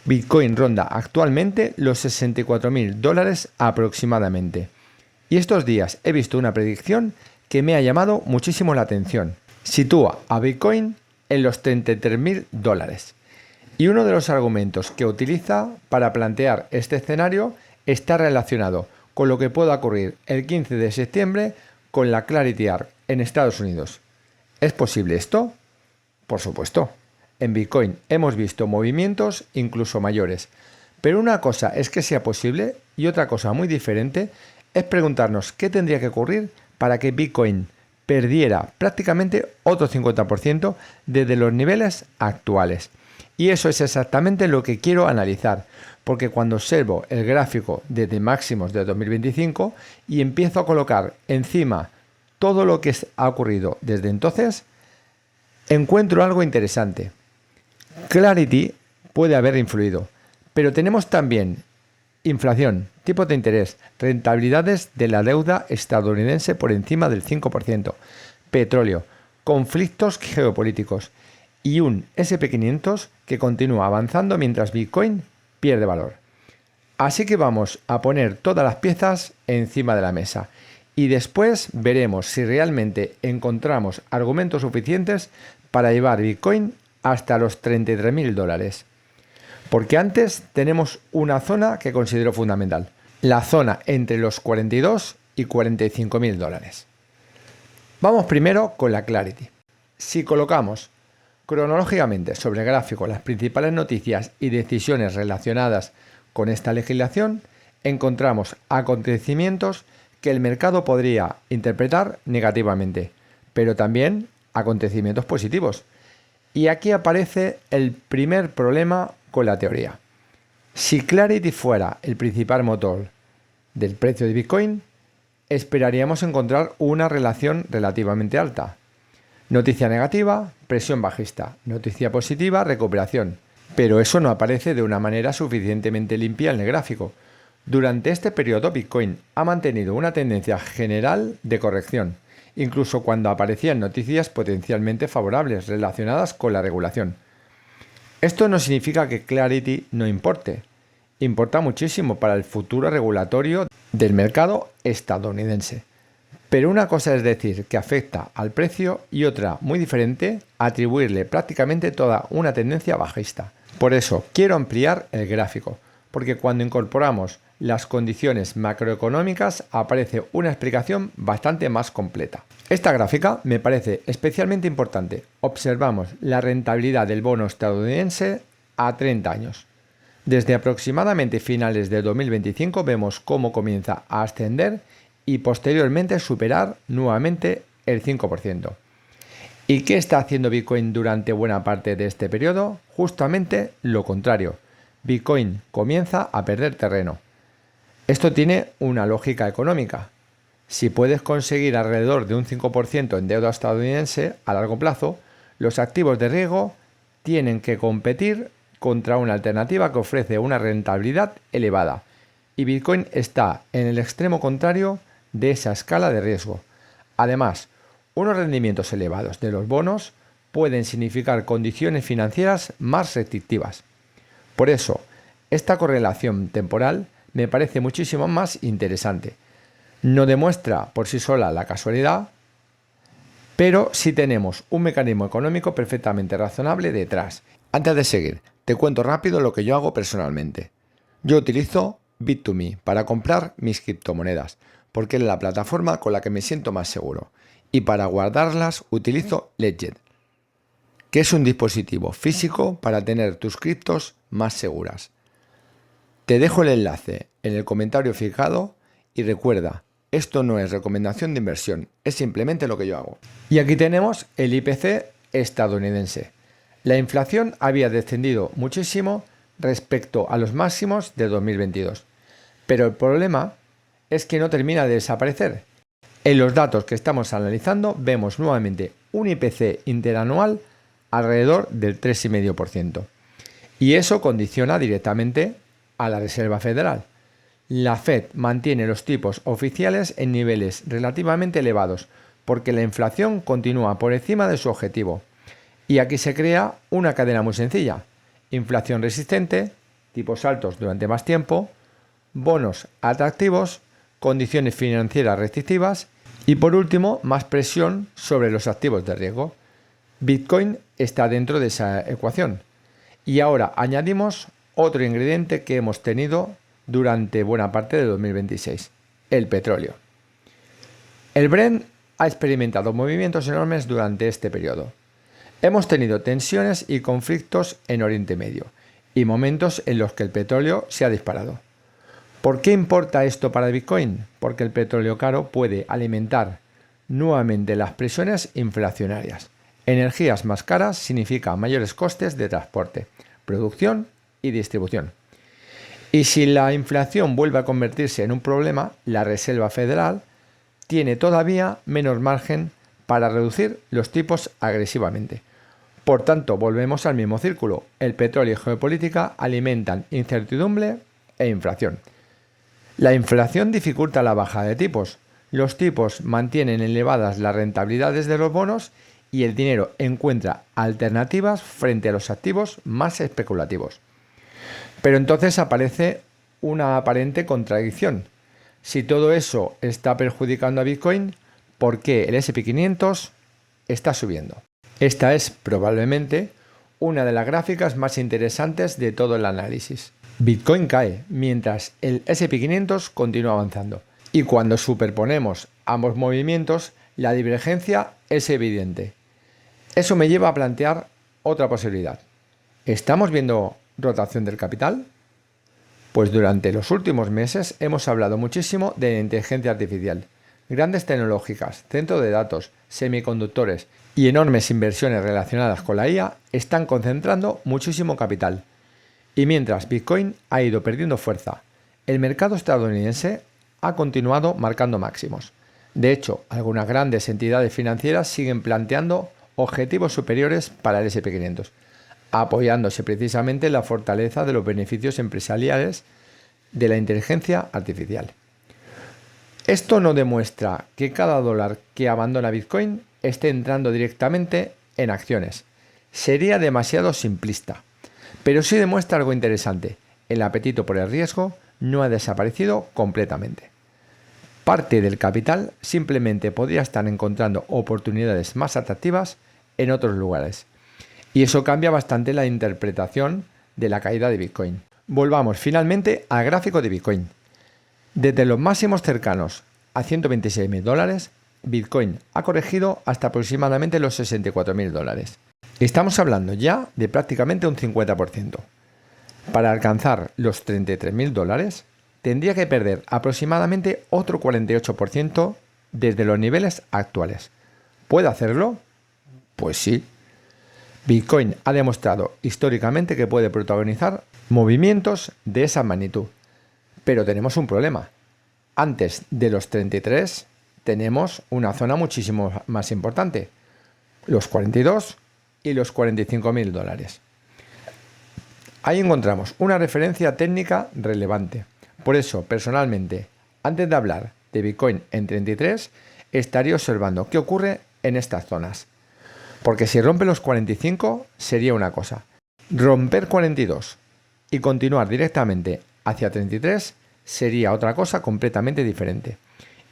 Bitcoin ronda actualmente los 64.000 dólares aproximadamente. Y estos días he visto una predicción que me ha llamado muchísimo la atención. Sitúa a Bitcoin en los 33.000 dólares. Y uno de los argumentos que utiliza para plantear este escenario está relacionado con lo que pueda ocurrir el 15 de septiembre con la Clarity Act en Estados Unidos. ¿Es posible esto? Por supuesto. En Bitcoin hemos visto movimientos incluso mayores. Pero una cosa es que sea posible y otra cosa muy diferente es preguntarnos qué tendría que ocurrir para que Bitcoin perdiera prácticamente otro 50% desde los niveles actuales. Y eso es exactamente lo que quiero analizar, porque cuando observo el gráfico desde máximos de 2025 y empiezo a colocar encima todo lo que ha ocurrido desde entonces, encuentro algo interesante. Clarity puede haber influido, pero tenemos también inflación, tipos de interés, rentabilidades de la deuda estadounidense por encima del 5%, petróleo, conflictos geopolíticos y un SP500 que continúa avanzando mientras Bitcoin pierde valor. Así que vamos a poner todas las piezas encima de la mesa y después veremos si realmente encontramos argumentos suficientes para llevar Bitcoin hasta los 33.000 dólares. Porque antes tenemos una zona que considero fundamental, la zona entre los 42 y 45.000 dólares. Vamos primero con la Clarity. Si colocamos cronológicamente sobre el gráfico las principales noticias y decisiones relacionadas con esta legislación, encontramos acontecimientos que el mercado podría interpretar negativamente, pero también acontecimientos positivos. Y aquí aparece el primer problema con la teoría. Si Clarity fuera el principal motor del precio de Bitcoin, esperaríamos encontrar una relación relativamente alta. Noticia negativa, presión bajista. Noticia positiva, recuperación. Pero eso no aparece de una manera suficientemente limpia en el gráfico. Durante este periodo Bitcoin ha mantenido una tendencia general de corrección, incluso cuando aparecían noticias potencialmente favorables relacionadas con la regulación. Esto no significa que Clarity no importe. Importa muchísimo para el futuro regulatorio del mercado estadounidense. Pero una cosa es decir que afecta al precio y otra, muy diferente, atribuirle prácticamente toda una tendencia bajista. Por eso quiero ampliar el gráfico, porque cuando incorporamos las condiciones macroeconómicas aparece una explicación bastante más completa. Esta gráfica me parece especialmente importante. Observamos la rentabilidad del bono estadounidense a 30 años. Desde aproximadamente finales de 2025 vemos cómo comienza a ascender y posteriormente superar nuevamente el 5%. ¿Y qué está haciendo Bitcoin durante buena parte de este periodo? Justamente lo contrario. Bitcoin comienza a perder terreno. Esto tiene una lógica económica. Si puedes conseguir alrededor de un 5% en deuda estadounidense a largo plazo, los activos de riesgo tienen que competir contra una alternativa que ofrece una rentabilidad elevada. Y Bitcoin está en el extremo contrario de esa escala de riesgo. Además, unos rendimientos elevados de los bonos pueden significar condiciones financieras más restrictivas. Por eso, esta correlación temporal me parece muchísimo más interesante. No demuestra por sí sola la casualidad, pero sí tenemos un mecanismo económico perfectamente razonable detrás. Antes de seguir, te cuento rápido lo que yo hago personalmente. Yo utilizo Bit2Me para comprar mis criptomonedas, porque es la plataforma con la que me siento más seguro. Y para guardarlas utilizo Ledger, que es un dispositivo físico para tener tus criptos más seguras. Te dejo el enlace en el comentario fijado y recuerda, esto no es recomendación de inversión, es simplemente lo que yo hago. Y aquí tenemos el IPC estadounidense. La inflación había descendido muchísimo respecto a los máximos de 2022, pero el problema es que no termina de desaparecer. En los datos que estamos analizando vemos nuevamente un IPC interanual alrededor del 3,5%. Y eso condiciona directamente a la Reserva Federal. La Fed mantiene los tipos oficiales en niveles relativamente elevados porque la inflación continúa por encima de su objetivo. Y aquí se crea una cadena muy sencilla. Inflación resistente, tipos altos durante más tiempo, bonos atractivos, condiciones financieras restrictivas y por último, más presión sobre los activos de riesgo. Bitcoin está dentro de esa ecuación. Y ahora añadimos otro ingrediente que hemos tenido durante buena parte de 2026, el petróleo. El Brent ha experimentado movimientos enormes durante este periodo. Hemos tenido tensiones y conflictos en Oriente Medio y momentos en los que el petróleo se ha disparado. ¿Por qué importa esto para Bitcoin? Porque el petróleo caro puede alimentar nuevamente las presiones inflacionarias. Energías más caras significa mayores costes de transporte, producción y distribución. Y si la inflación vuelve a convertirse en un problema, la Reserva Federal tiene todavía menos margen para reducir los tipos agresivamente. Por tanto, volvemos al mismo círculo. El petróleo y geopolítica alimentan incertidumbre e inflación. La inflación dificulta la bajada de tipos. Los tipos mantienen elevadas las rentabilidades de los bonos y el dinero encuentra alternativas frente a los activos más especulativos. Pero entonces aparece una aparente contradicción. Si todo eso está perjudicando a Bitcoin, ¿por qué el S&P 500 está subiendo? Esta es probablemente una de las gráficas más interesantes de todo el análisis. Bitcoin cae mientras el S&P 500 continúa avanzando. Y cuando superponemos ambos movimientos, la divergencia es evidente. Eso me lleva a plantear otra posibilidad. ¿Estamos viendo rotación del capital? Pues durante los últimos meses hemos hablado muchísimo de inteligencia artificial. Grandes tecnológicas, centros de datos, semiconductores y enormes inversiones relacionadas con la IA están concentrando muchísimo capital. Y mientras Bitcoin ha ido perdiendo fuerza, el mercado estadounidense ha continuado marcando máximos. De hecho, algunas grandes entidades financieras siguen planteando objetivos superiores para el S&P 500, apoyándose precisamente en la fortaleza de los beneficios empresariales de la inteligencia artificial. Esto no demuestra que cada dólar que abandona Bitcoin esté entrando directamente en acciones. Sería demasiado simplista. Pero sí demuestra algo interesante. El apetito por el riesgo no ha desaparecido completamente. Parte del capital simplemente podría estar encontrando oportunidades más atractivas en otros lugares. Y eso cambia bastante la interpretación de la caída de Bitcoin. Volvamos finalmente al gráfico de Bitcoin. Desde los máximos cercanos a $126.000, Bitcoin ha corregido hasta aproximadamente los $64.000. Estamos hablando ya de prácticamente un 50%. Para alcanzar los $33.000, tendría que perder aproximadamente otro 48% desde los niveles actuales. ¿Puede hacerlo? Pues sí. Bitcoin ha demostrado históricamente que puede protagonizar movimientos de esa magnitud. Pero tenemos un problema. Antes de los 33 tenemos una zona muchísimo más importante. Los 42 y los $45.000. Ahí encontramos una referencia técnica relevante. Por eso, personalmente, antes de hablar de Bitcoin en 33, estaría observando qué ocurre en estas zonas. Porque si rompe los 45 sería una cosa. Romper 42 y continuar directamente hacia 33 sería otra cosa completamente diferente.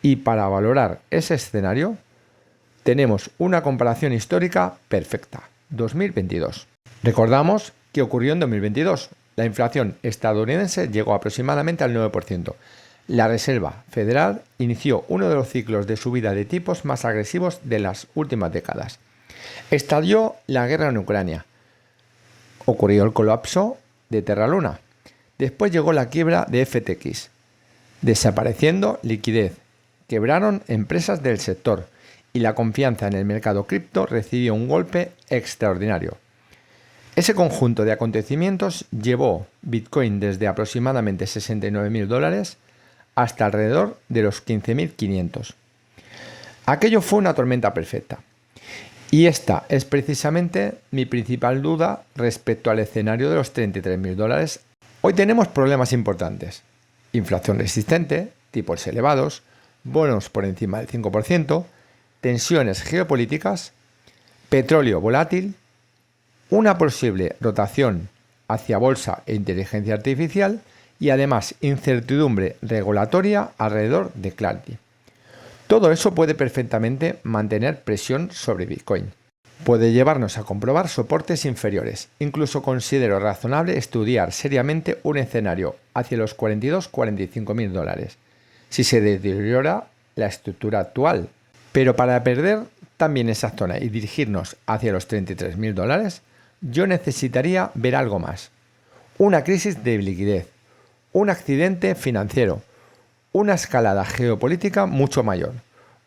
Y para valorar ese escenario, tenemos una comparación histórica perfecta. 2022. Recordamos qué ocurrió en 2022. La inflación estadounidense llegó aproximadamente al 9%. La Reserva Federal inició uno de los ciclos de subida de tipos más agresivos de las últimas décadas. Estalló la guerra en Ucrania. Ocurrió el colapso de Terra Luna. Después llegó la quiebra de FTX, desapareciendo liquidez. Quebraron empresas del sector y la confianza en el mercado cripto recibió un golpe extraordinario. Ese conjunto de acontecimientos llevó Bitcoin desde aproximadamente $69.000 hasta alrededor de los 15.500. Aquello fue una tormenta perfecta. Y esta es precisamente mi principal duda respecto al escenario de los $33.000. Hoy tenemos problemas importantes. Inflación resistente, tipos elevados, bonos por encima del 5%, tensiones geopolíticas, petróleo volátil, una posible rotación hacia bolsa e inteligencia artificial y además incertidumbre regulatoria alrededor de Clarity. Todo eso puede perfectamente mantener presión sobre Bitcoin. Puede llevarnos a comprobar soportes inferiores. Incluso considero razonable estudiar seriamente un escenario hacia los 42-45 mil dólares, si se deteriora la estructura actual. Pero para perder también esa zona y dirigirnos hacia los 33 mil dólares, yo necesitaría ver algo más. Una crisis de liquidez, un accidente financiero, una escalada geopolítica mucho mayor,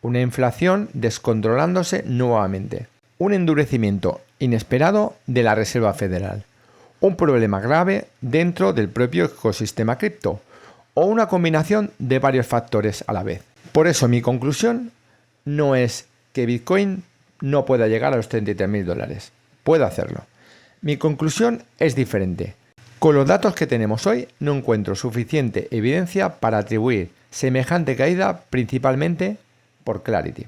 una inflación descontrolándose nuevamente, un endurecimiento inesperado de la Reserva Federal, un problema grave dentro del propio ecosistema cripto o una combinación de varios factores a la vez. Por eso mi conclusión no es que Bitcoin no pueda llegar a los 33 mil dólares. Puede hacerlo. Mi conclusión es diferente. Con los datos que tenemos hoy no encuentro suficiente evidencia para atribuir semejante caída principalmente por Clarity.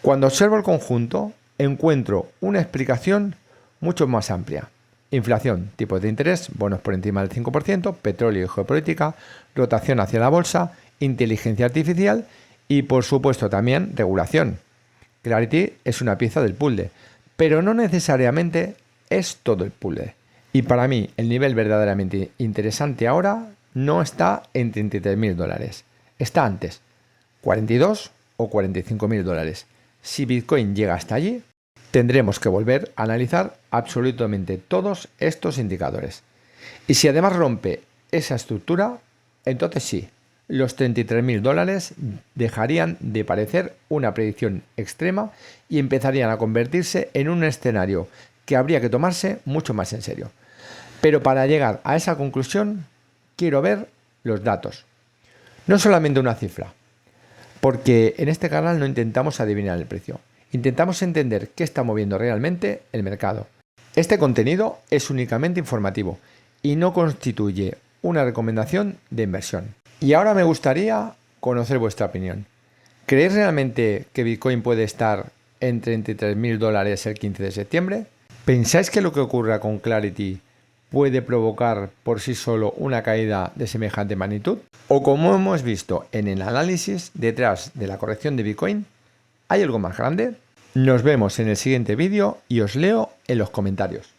Cuando observo el conjunto, encuentro una explicación mucho más amplia. Inflación, tipos de interés, bonos por encima del 5%, petróleo y geopolítica, rotación hacia la bolsa, inteligencia artificial y por supuesto también regulación. Clarity es una pieza del puzzle, pero no necesariamente es todo el puzzle. Y para mí el nivel verdaderamente interesante ahora no está en 33 mil dólares, está antes, 42 o 45 mil dólares. Si Bitcoin llega hasta allí, tendremos que volver a analizar absolutamente todos estos indicadores. Y si además rompe esa estructura, entonces sí, los 33 mil dólares dejarían de parecer una predicción extrema y empezarían a convertirse en un escenario que habría que tomarse mucho más en serio. Pero para llegar a esa conclusión, quiero ver los datos. No solamente una cifra, porque en este canal no intentamos adivinar el precio. Intentamos entender qué está moviendo realmente el mercado. Este contenido es únicamente informativo y no constituye una recomendación de inversión. Y ahora me gustaría conocer vuestra opinión. ¿Creéis realmente que Bitcoin puede estar en 33 mil dólares el 15 de septiembre? ¿Pensáis que lo que ocurra con Clarity puede provocar por sí solo una caída de semejante magnitud? ¿O como hemos visto en el análisis, detrás de la corrección de Bitcoin, hay algo más grande? Nos vemos en el siguiente vídeo y os leo en los comentarios.